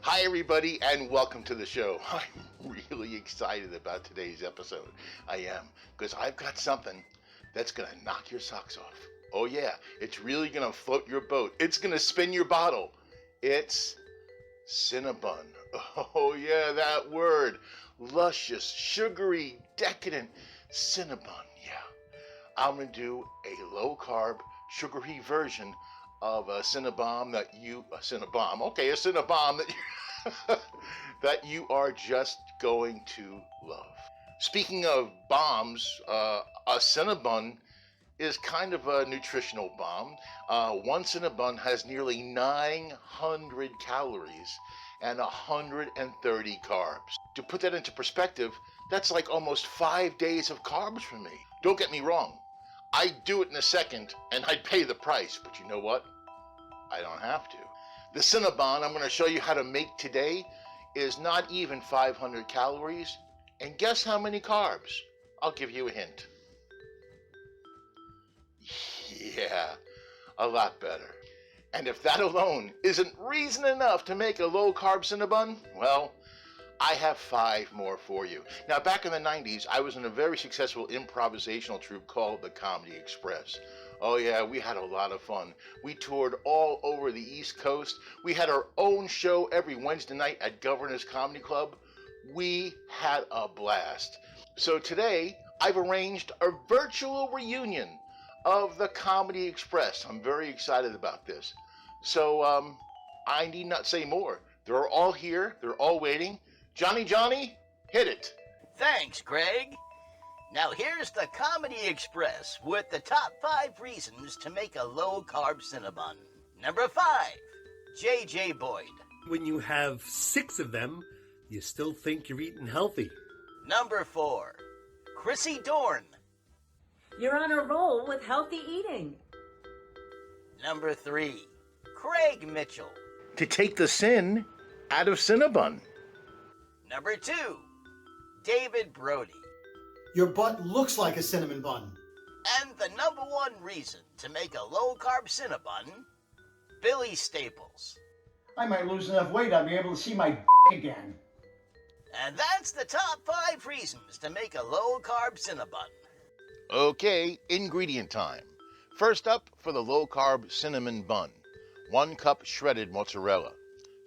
Hi, everybody, and welcome to the show. I'm really excited about today's episode. I am, because I've got something that's going to knock your socks off. Oh, yeah, it's really going to float your boat. It's going to spin your bottle. It's Cinnabon. Oh, yeah, that word. Luscious, sugary, decadent Cinnabon. Yeah, I'm going to do a low-carb, sugary version of a Cinnabon that you, a Cinnabon that you, that you are just going to love. Speaking of bombs, a Cinnabon is kind of a nutritional bomb. One Cinnabon has nearly 900 calories and 130 carbs. To put that into perspective, that's like almost 5 days of carbs for me. Don't get me wrong, I'd do it in a second and I'd pay the price, but you know what? I don't have to. The Cinnabon I'm going to show you how to make today is not even 500 calories, and guess how many carbs? I'll give you a hint. Yeah, a lot better. And if that alone isn't reason enough to make a low-carb Cinnabon, well, I have 5 more for you. Now, back in the 90s, I was in a very successful improvisational troupe called the Comedy Express. Oh yeah, we had a lot of fun. We toured all over the East Coast. We had our own show every Wednesday night at Governor's Comedy Club. We had a blast. So today, I've arranged a virtual reunion of the Comedy Express. I'm very excited about this. So, I need not say more. They're all here. They're all waiting. Johnny, hit it. Thanks, Greg. Now here's the Comedy Express with the top 5 reasons to make a low-carb Cinnabon. Number 5, J.J. Boyd. When you have 6 of them, you still think you're eating healthy. Number 4, Chrissy Dorn. You're on a roll with healthy eating. Number 3, Craig Mitchell. To take the sin out of Cinnabon. Number 2, David Brody. Your butt looks like a cinnamon bun. And the number 1 reason to make a low-carb Cinnabon, Billy Staples. I might lose enough weight I'll be able to see my again. And that's the top 5 reasons to make a low-carb Cinnabon. Okay, ingredient time. First up, for the low-carb cinnamon bun. 1 cup shredded mozzarella.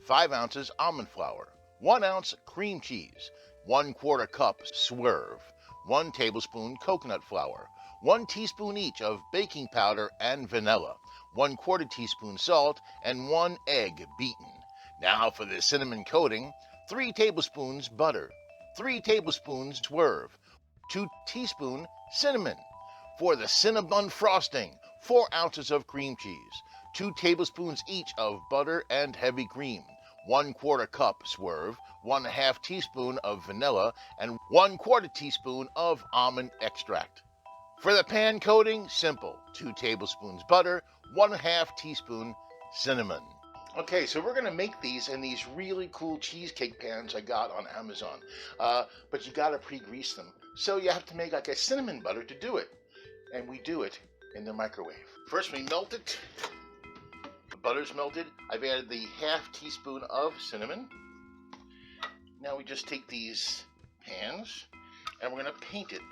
5 ounces almond flour. 1 ounce cream cheese. 1/4 cup swerve. 1 tablespoon coconut flour. 1 teaspoon each of baking powder and vanilla. 1/4 teaspoon salt, and 1 egg beaten. Now for the cinnamon coating, 3 tablespoons butter. 3 tablespoons swerve. 2 teaspoon cinnamon. For the Cinnabon Frosting, 4 ounces of cream cheese. 2 tablespoons each of butter and heavy cream. 1/4 cup swerve, 1/2 teaspoon of vanilla, and 1/4 teaspoon of almond extract. For the pan coating, simple. 2 tablespoons butter, 1/2 teaspoon cinnamon. Okay, so we're going to make these in these really cool cheesecake pans I got on Amazon. But you got to pre-grease them. So you have to make like a cinnamon butter to do it. And we do it in the microwave. First we melt it. The butter's melted. I've added the 1/2 teaspoon of cinnamon. Now we just take these pans and we're going to paint it.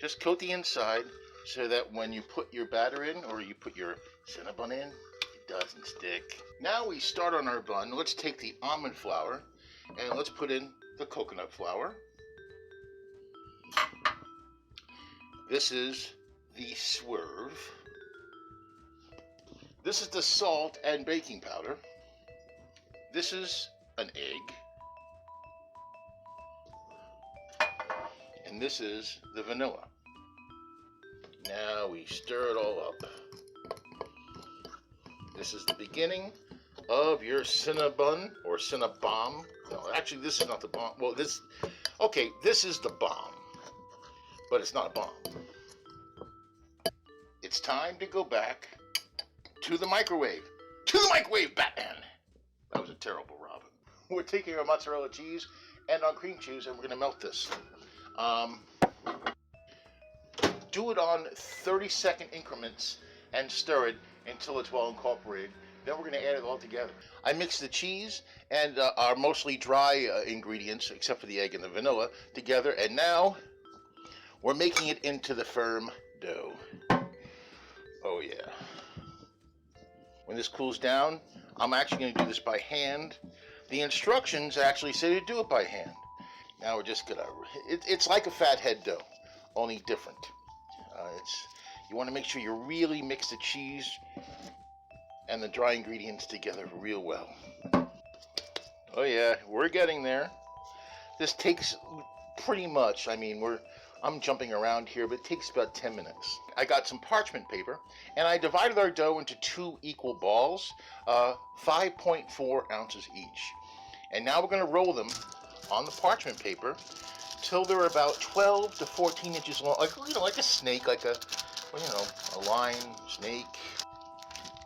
Just coat the inside so that when you put your batter in or you put your Cinnabon in, it doesn't stick. Now we start on our bun. Let's take the almond flour and let's put in the coconut flour. This is the swerve. This is the salt and baking powder. This is an egg. And this is the vanilla. Now we stir it all up. This is the beginning of your Cinnabon or Cinnabon. No, actually this is not the bomb. Well, this is the bomb. But it's not a bomb. It's time to go back to the microwave. To the microwave, Batman! That was a terrible Robin. We're taking our mozzarella cheese and our cream cheese and we're going to melt this. Do it on 30-second increments and stir it until it's well incorporated. Then we're going to add it all together. I mix the cheese and our mostly dry ingredients, except for the egg and the vanilla, together. And now we're making it into the firm dough. Oh yeah. When this cools down, I'm actually going to do this by hand. The instructions actually say to do it by hand. Now we're just going to, it's like a fathead dough, only different. You want to make sure you really mix the cheese and the dry ingredients together real well. Oh yeah, we're getting there. This takes pretty much, I'm jumping around here, but it takes about 10 minutes. I got some parchment paper, and I divided our dough into 2 equal balls, 5.4 ounces each. And now we're going to roll them on the parchment paper till they're about 12 to 14 inches long, like a snake, like a line snake.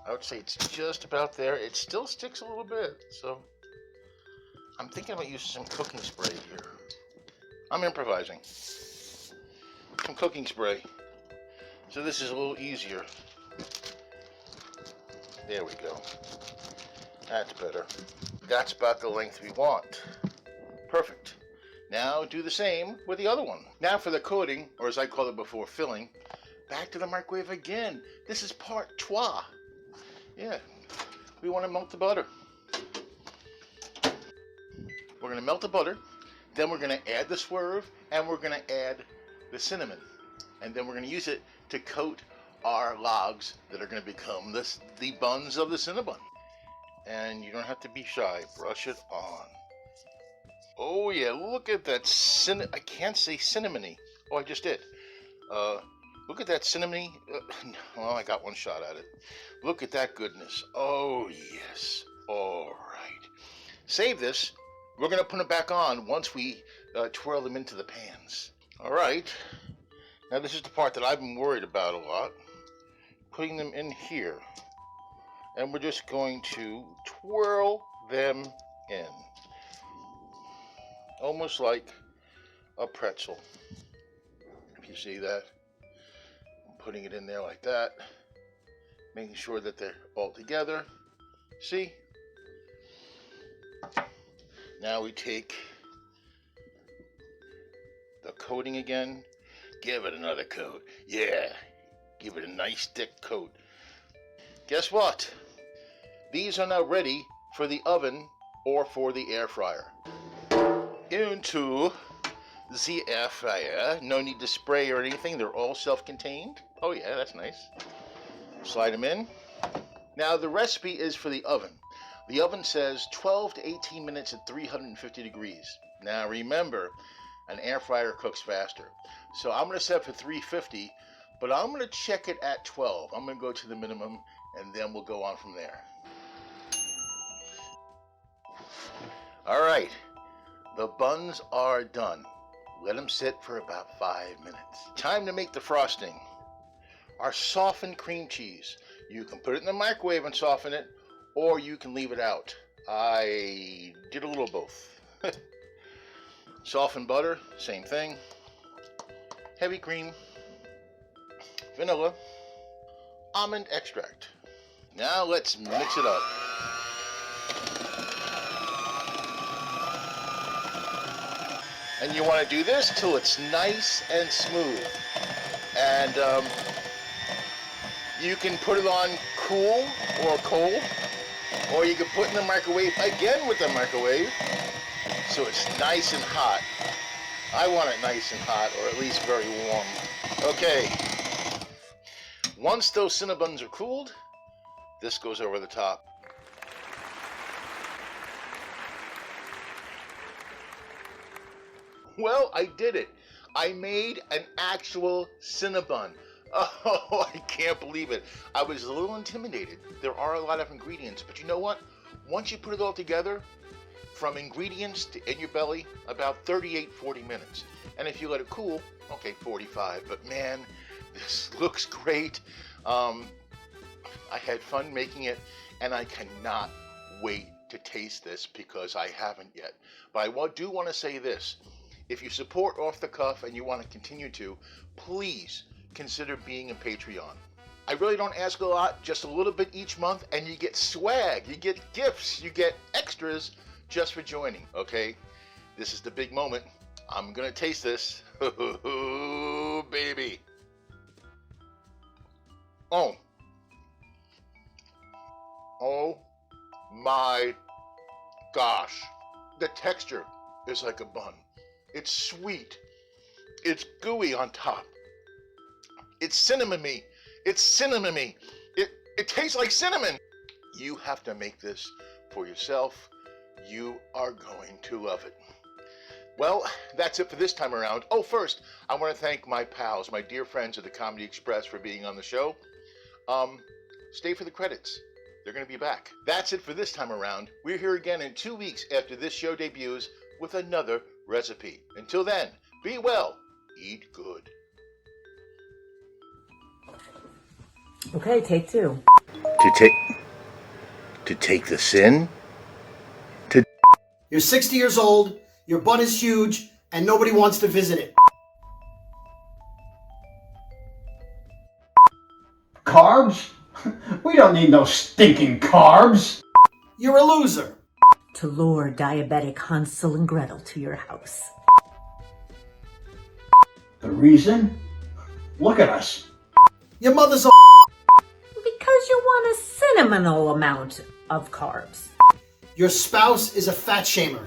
I would say it's just about there. It still sticks a little bit, so I'm thinking about using some cooking spray here. I'm improvising. Some cooking spray, so this is a little easier. There we go. That's better. That's about the length we want. Perfect. Now do the same with the other one. Now for the coating, or as I called it before, filling. Back to the microwave again. This is part 2. Yeah, we want to melt the butter. We're going to melt the butter, then we're going to add the swerve, and we're going to add the cinnamon. And then we're going to use it to coat our logs that are going to become the buns of the Cinnabon. And you don't have to be shy. Brush it on. Oh yeah, look at that I can't say cinnamony. Oh, I just did. Look at that cinnamony. Well, I got one shot at it. Look at that goodness. Oh yes. All right. Save this. We're going to put it back on once we twirl them into the pans. All right. Now this is the part that I've been worried about a lot. Putting them in here. And we're just going to twirl them in. Almost like a pretzel. If you see that. I'm putting it in there like that. Making sure that they're all together. See? Now we take the coating again. Give it another coat. Yeah. Give it a nice thick coat. Guess what? These are now ready for the oven or for the air fryer. Into the air fryer. No need to spray or anything. They're all self-contained. Oh yeah, that's nice. Slide them in. Now the recipe is for the oven. The oven says 12 to 18 minutes at 350 degrees. Now remember, an air fryer cooks faster. So I'm going to set it for 350, but I'm going to check it at 12. I'm going to go to the minimum, and then we'll go on from there. All right, the buns are done. Let them sit for about 5 minutes. Time to make the frosting. Our softened cream cheese. You can put it in the microwave and soften it, or you can leave it out. I did a little both. Softened butter, same thing. Heavy cream, vanilla, almond extract. Now let's mix it up. And you want to do this till it's nice and smooth. And you can put it on cool or cold, or you can put it in the microwave again with the microwave, so it's nice and hot. I want it nice and hot, or at least very warm. Okay. Once those Cinnabons are cooled, this goes over the top. Well, I did it. I made an actual Cinnabon. Oh, I can't believe it. I was a little intimidated. There are a lot of ingredients, but you know what? Once you put it all together, from ingredients to in your belly, about 40 minutes. And if you let it cool, okay, 45. But man, this looks great. I had fun making it, and I cannot wait to taste this because I haven't yet. But I do want to say this. If you support Off the Cuff and you want to continue to, please consider being a Patreon. I really don't ask a lot, just a little bit each month, and you get swag, you get gifts, you get extras just for joining, okay? This is the big moment. I'm gonna taste this. Oh, baby. Oh. Oh my gosh. The texture is like a bun. It's sweet. It's gooey on top. It's cinnamon-y. It's cinnamon-y. It tastes like cinnamon. You have to make this for yourself. You are going to love it. Well, that's it for this time around. Oh, first, I want to thank my pals, my dear friends at the Comedy Express for being on the show. Stay for the credits. They're going to be back. That's it for this time around. We're here again in 2 weeks after this show debuts with another recipe. Until then, be well, eat good. Okay, take two. To take the sin? You're 60 years old, your butt is huge, and nobody wants to visit it. Carbs? We don't need no stinking carbs. You're a loser. To lure diabetic Hansel and Gretel to your house. The reason? Look at us. Your mother's a Because you want a cinnamon amount of carbs. Your spouse is a fat shamer.